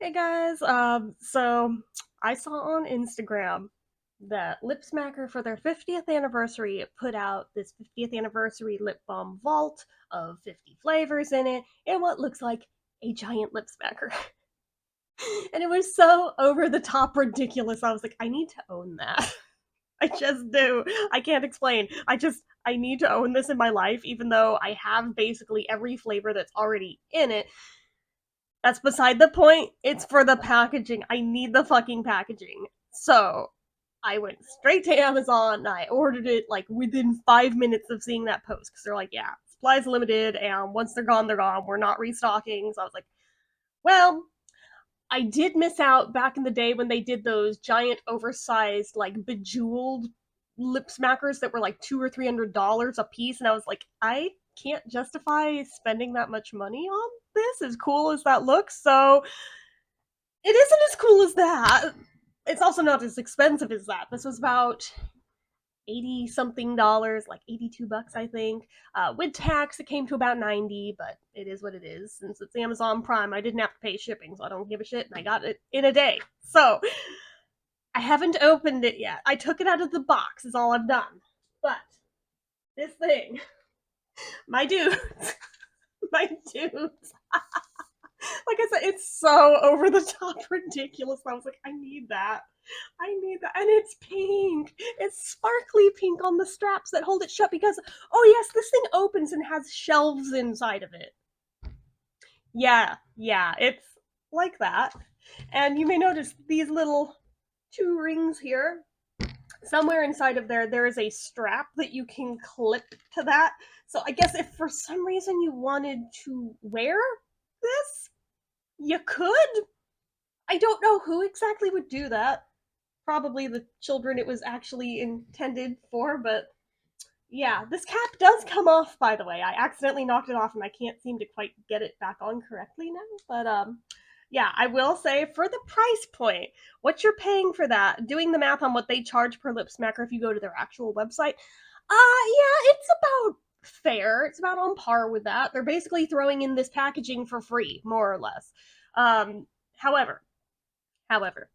Hey guys, so I saw on Instagram that Lip Smacker for their 50th anniversary put out this 50th anniversary lip balm vault of 50 flavors in it and what looks like a giant lip smacker. And it was so over the top ridiculous. I was like, I need to own that. I just do. I can't explain. I need to own this in my life, even though I have basically every flavor that's already in it. That's beside the point. It's for the packaging. I need the fucking packaging. So I went straight to Amazon and I ordered it like within 5 minutes of seeing that post because they're like, yeah, supplies limited, and once they're gone, they're gone. We're not restocking. So I was like, well, I did miss out back in the day when they did those giant, oversized, like bejeweled lip smackers that were like $200 or $300 a piece, and I was like, I can't justify spending that much money on this. As cool as that looks, so it isn't as cool as that. It's also not as expensive as that. This was about 80 something dollars, like 82 bucks, I think. With tax, it came to about 90, but it is what it is. Since it's Amazon Prime, I didn't have to pay shipping, so I don't give a shit, and I got it in a day. So I haven't opened it yet. I took it out of the box, is all I've done. But this thing, my dudes, my dudes, like I said, it's so over the top ridiculous. I was like, I need that. I need that. And it's pink. It's sparkly pink on the straps that hold it shut because, oh, yes, this thing opens and has shelves inside of it. Yeah, it's like that. And you may notice these little two rings here. Somewhere inside of there, there is a strap that you can clip to that. So I guess if for some reason you wanted to wear this, you could. I don't know who exactly would do that. Probably the children it was actually intended for, but yeah, this cap does come off, by the way. I accidentally knocked it off and I can't seem to quite get it back on correctly now. But yeah, I will say for the price point, what you're paying for that, doing the math on what they charge per lip smacker if you go to their actual website, yeah, it's about fair. It's about on par with that. They're basically throwing in this packaging for free, more or less. Um, however, however,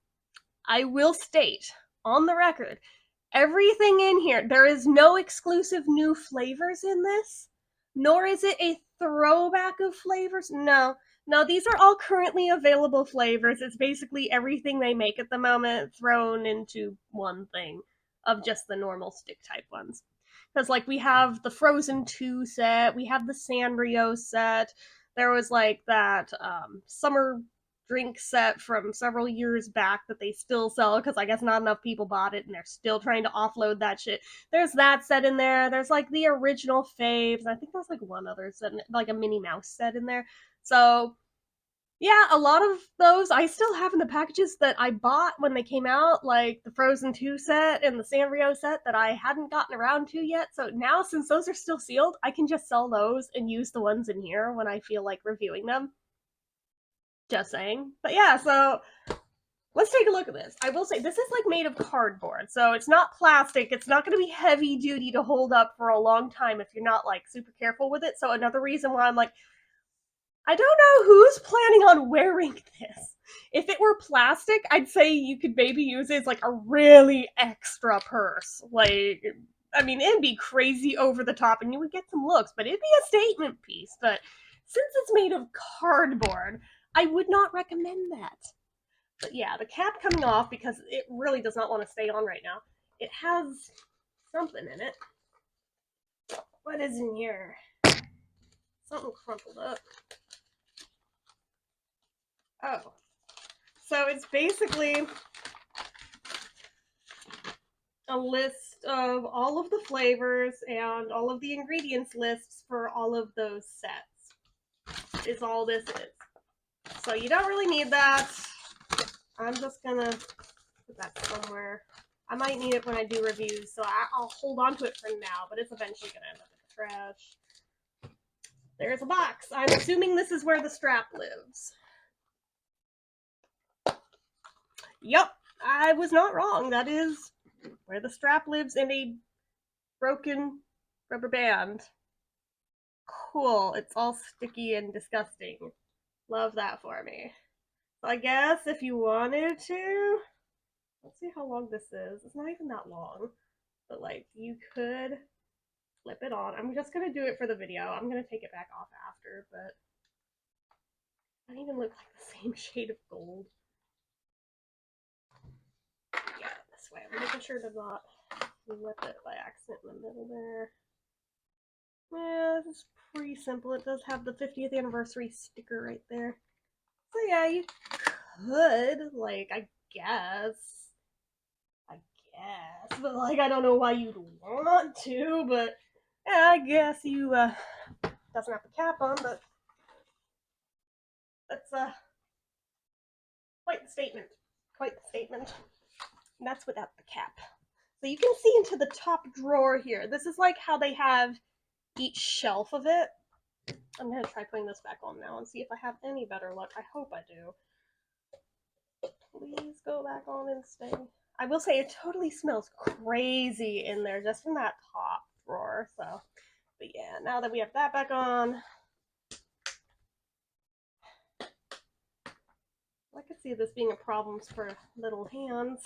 I will state on the record everything in here, there is no exclusive new flavors in this, nor is it a throwback of flavors. No, no, these are all currently available flavors. It's basically everything they make at the moment thrown into one thing of just the normal stick type ones. Because, like, we have the Frozen 2 set, we have the Sanrio set, there was like that summer drink set from several years back that they still sell because I guess not enough people bought it and they're still trying to offload that shit. There's that set in there. There's like the original faves. I think there's like one other set, like a Minnie Mouse set in there. So yeah, a lot of those I still have in the packages that I bought when they came out, like the Frozen 2 set and the Sanrio set that I hadn't gotten around to yet. So now, since those are still sealed, I can just sell those and use the ones in here when I feel like reviewing them. Just saying. But yeah, so let's take a look at this. I will say this is like made of cardboard, so it's not plastic. It's not going to be heavy duty to hold up for a long time if you're not like super careful with it. So another reason why I'm like, I don't know who's planning on wearing this. If it were plastic, I'd say you could maybe use it as like a really extra purse. Like, I mean, it'd be crazy over the top and you would get some looks, but it'd be a statement piece. But since it's made of cardboard, I would not recommend that. But yeah, the cap coming off because it really does not want to stay on right now. It has something in it. What is in here? Something crumpled up. Oh. So it's basically a list of all of the flavors and all of the ingredients lists for all of those sets. Is all this is. So you don't really need that. I'm just gonna put that somewhere. I might need it when I do reviews, so I'll hold on to it for now, but it's eventually gonna end up in the trash. There's a box. I'm assuming this is where the strap lives. Yep, I was not wrong. That is where the strap lives in a broken rubber band. Cool. It's all sticky and disgusting. Love that for me. I guess if you wanted to, let's see how long this is. It's not even that long, but like you could flip it on. I'm just gonna do it for the video. I'm gonna take it back off after, but it doesn't even look like the same shade of gold. Yeah, this way. I'm making sure to not flip it by accident in the middle there. Yeah, this is pretty simple. It does have the 50th anniversary sticker right there. So yeah, you could, like, I guess, but like, I don't know why you'd want to, but yeah, I guess you, doesn't have the cap on, but that's, quite the statement. Quite the statement. And that's without the cap. So you can see into the top drawer here. This is like how they have each shelf of it. I'm gonna try putting this back on now and see if I have any better luck. I hope I do. Please go back on and stay. I will say it totally smells crazy in there just from that top drawer. So, but yeah, now that we have that back on, I could see this being a problem for little hands.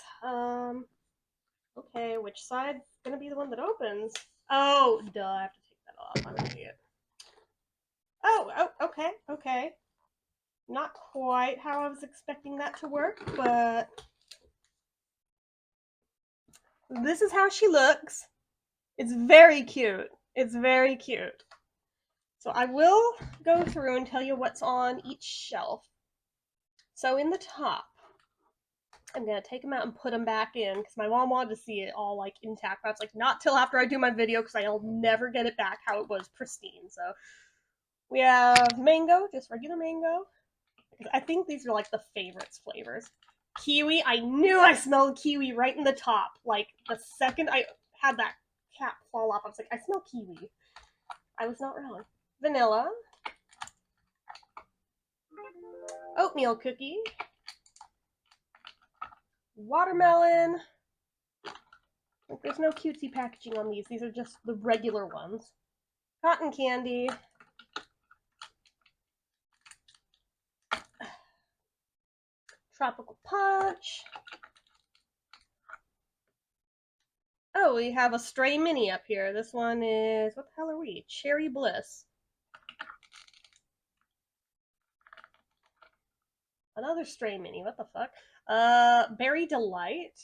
Okay, which side's gonna be the one that opens? Oh, duh, I have to take that off. I'm an idiot. Oh, okay. Not quite how I was expecting that to work, but this is how she looks. It's very cute. It's very cute. So I will go through and tell you what's on each shelf. So in the top, I'm gonna take them out and put them back in because my mom wanted to see it all like intact. I was like, not till after I do my video because I'll never get it back how it was pristine. So we have mango, just regular mango. I think these are like the favorites flavors. Kiwi, I knew I smelled kiwi right in the top. Like the second I had that cap fall off, I was like, I smell kiwi. I was not wrong. Vanilla. Oatmeal cookie. Watermelon. Like, there's no cutesy packaging on these. These are just the regular ones. Cotton candy. Tropical punch. Oh, we have a stray mini up here. This one is, what the hell are we? Cherry Bliss. Another stray mini. What the fuck? Berry Delight.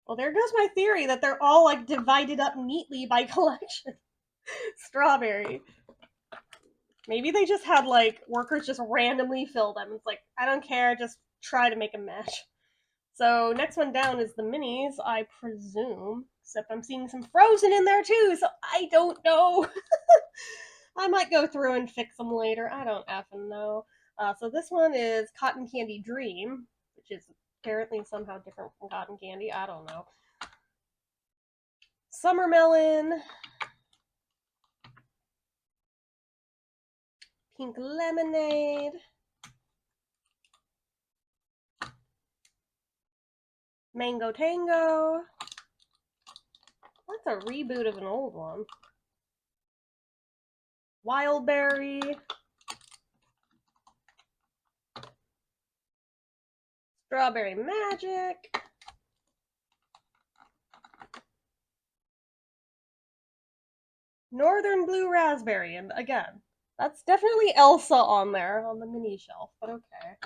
Well, there goes my theory that they're all like divided up neatly by collection. Strawberry. Maybe they just had like workers just randomly fill them. It's like, I don't care, just try to make a match. So next one down is the minis, I presume. Except I'm seeing some frozen in there too, so I don't know. I might go through and fix them later. I don't effing know. So this one is Cotton Candy Dream, which is apparently somehow different from cotton candy. I don't know. Summer melon. Pink lemonade. Mango Tango. That's a reboot of an old one. Wild berry. Strawberry Magic. Northern Blue Raspberry. And again, that's definitely Elsa on there on the mini shelf, but okay.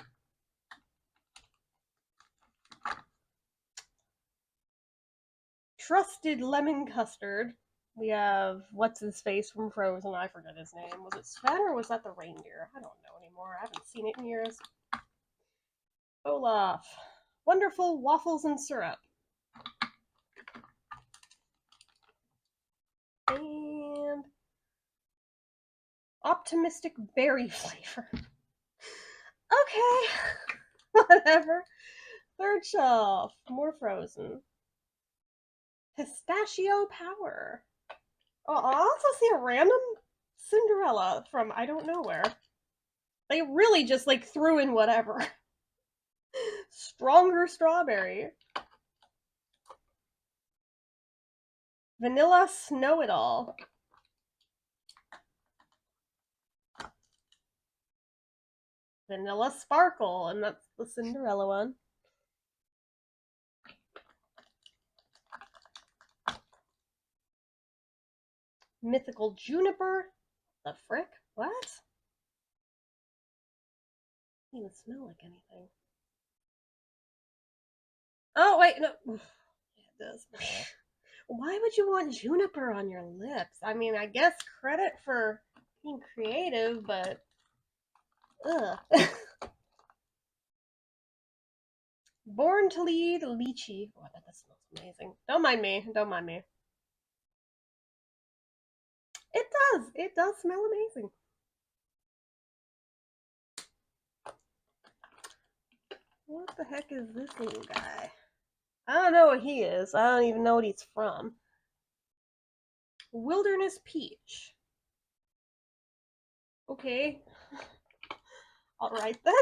Trusted Lemon Custard. We have what's his face from Frozen. I forget his name. Was it Sven or was that the reindeer? I don't know anymore. I haven't seen it in years. Olaf. Wonderful Waffles and Syrup. And Optimistic Berry Flavor. Okay. Whatever. Third shelf. More Frozen. Pistachio Power. Oh, I also see a random Cinderella from I don't know where. They really just like threw in whatever. Stronger Strawberry. Vanilla Snow It All. Vanilla Sparkle, and that's the Cinderella one. Mythical Juniper. The frick? What? Doesn't even smell like anything. Oh, wait, no. Yeah, it does. Why would you want juniper on your lips? I mean, I guess credit for being creative, but ugh. Born to Lead Lychee. Oh, I bet that smells amazing. Don't mind me. Don't mind me. It does. It does smell amazing. What the heck is this little guy? I don't know what he is. I don't even know what he's from. Wilderness Peach. Okay. Alright then.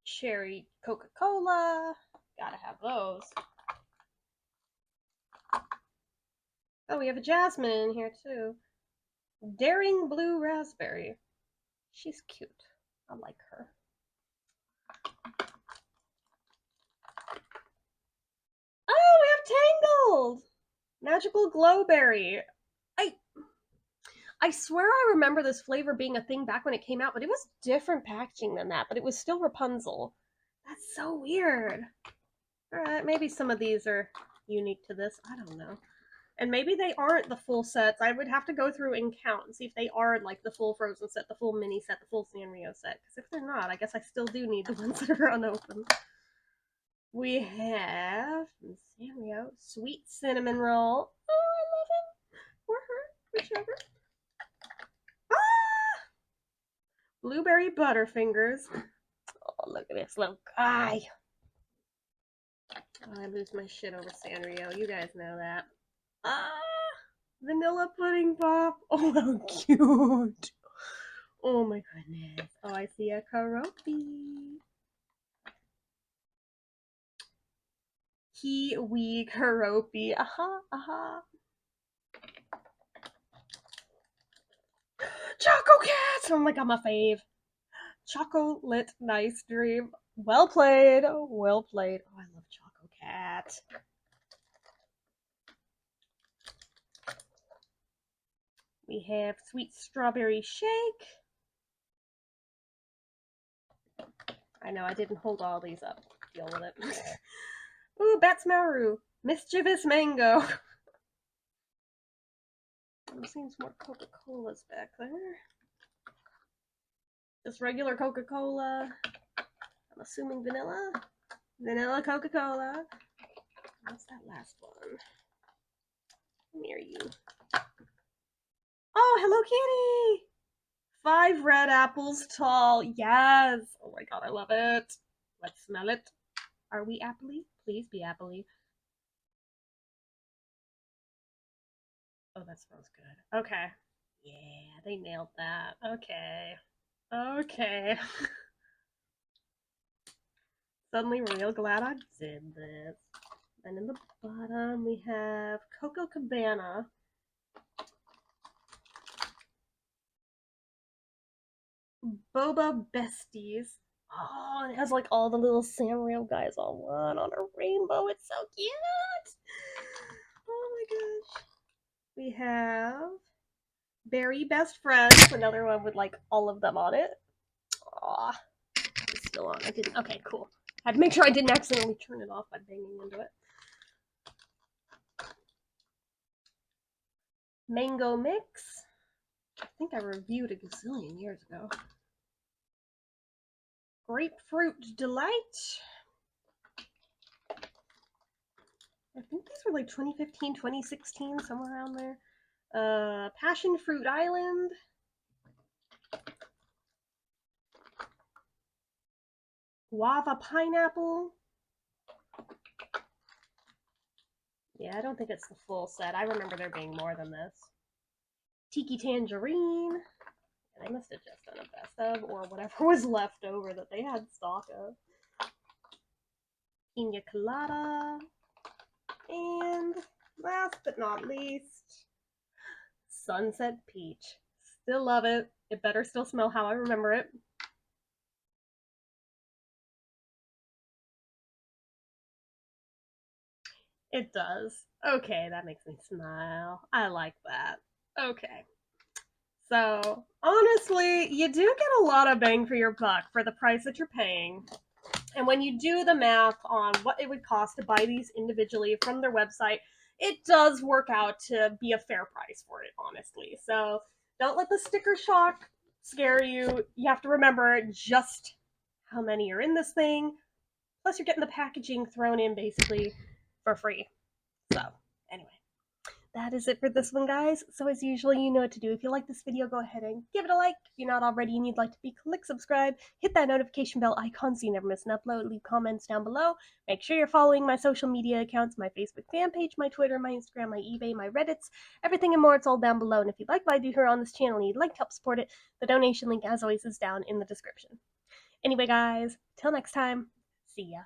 Cherry Coca-Cola. Gotta have those. Oh, we have a Jasmine in here too. Daring Blue Raspberry. She's cute. I like her. Oh, we have Tangled! Magical Glowberry. I swear I remember this flavor being a thing back when it came out, but it was different packaging than that, but it was still Rapunzel. That's so weird. Alright, maybe some of these are unique to this. I don't know. And maybe they aren't the full sets. I would have to go through and count and see if they are like the full Frozen set, the full mini set, the full Sanrio set. Because if they're not, I guess I still do need the ones that are unopened. We have Sanrio Sweet Cinnamon Roll. Oh, I love it. Or her, whichever. Ah! Blueberry Butterfingers. Oh, look at this little guy. Oh, I lose my shit over Sanrio. You guys know that. Ah! Vanilla Pudding Pop. Oh, how cute. Oh my goodness. Oh, I see a Karopi. Kiwi Karopi. Aha, aha. Choco Cats! Oh my god, my fave. Chocolate Nice Dream. Well played. Well played. Oh, I love Choco Cat. We have Sweet Strawberry Shake. I know, I didn't hold all these up. Deal with it. Ooh, Batsmaru. Mischievous Mango. I'm seeing some more Coca-Colas back there. Just regular Coca-Cola. I'm assuming vanilla. Vanilla Coca-Cola. What's that last one? Near you. Oh, Hello Kitty! 5 red apples tall. Yes. Oh my god, I love it. Let's smell it. Are we appley? Please be appley. Oh, that smells good. Okay. Yeah, they nailed that. Okay. Okay. Suddenly real glad I did this. And in the bottom we have Coco Cabana. Boba Besties. Oh, it has like all the little Sanrio guys on one on a rainbow. It's so cute. Oh my gosh. We have Berry Best Friends, another one with like all of them on it. Aw, it's still on. I didn't. Okay, cool. Had to make sure I didn't accidentally turn it off by banging into it. Mango Mix. I think I reviewed a gazillion years ago. Grapefruit Delight. I think these were like 2015, 2016, somewhere around there. Passion Fruit Island. Guava Pineapple. Yeah, I don't think it's the full set. I remember there being more than this. Tiki Tangerine. They must have just done a best of, or whatever was left over that they had stock of. Pina Colada. And last but not least, Sunset Peach. Still love it. It better still smell how I remember it. It does. Okay, that makes me smile. I like that. Okay. So, honestly, you do get a lot of bang for your buck for the price that you're paying. And when you do the math on what it would cost to buy these individually from their website, it does work out to be a fair price for it, honestly. So, don't let the sticker shock scare you. You have to remember just how many are in this thing. Plus, you're getting the packaging thrown in basically for free. So, anyway, that is it for this one, guys. So, as usual, you know what to do. If you like this video, go ahead and give it a like. If you're not already and you'd like to be, click subscribe. Hit that notification bell icon so you never miss an upload. Leave comments down below. Make sure you're following my social media accounts, my Facebook fan page, my Twitter, my Instagram, my eBay, my Reddits, everything and more. It's all down below. And if you like what I do here on this channel and you'd like to help support it, the donation link, as always, is down in the description. Anyway, guys, till next time, see ya.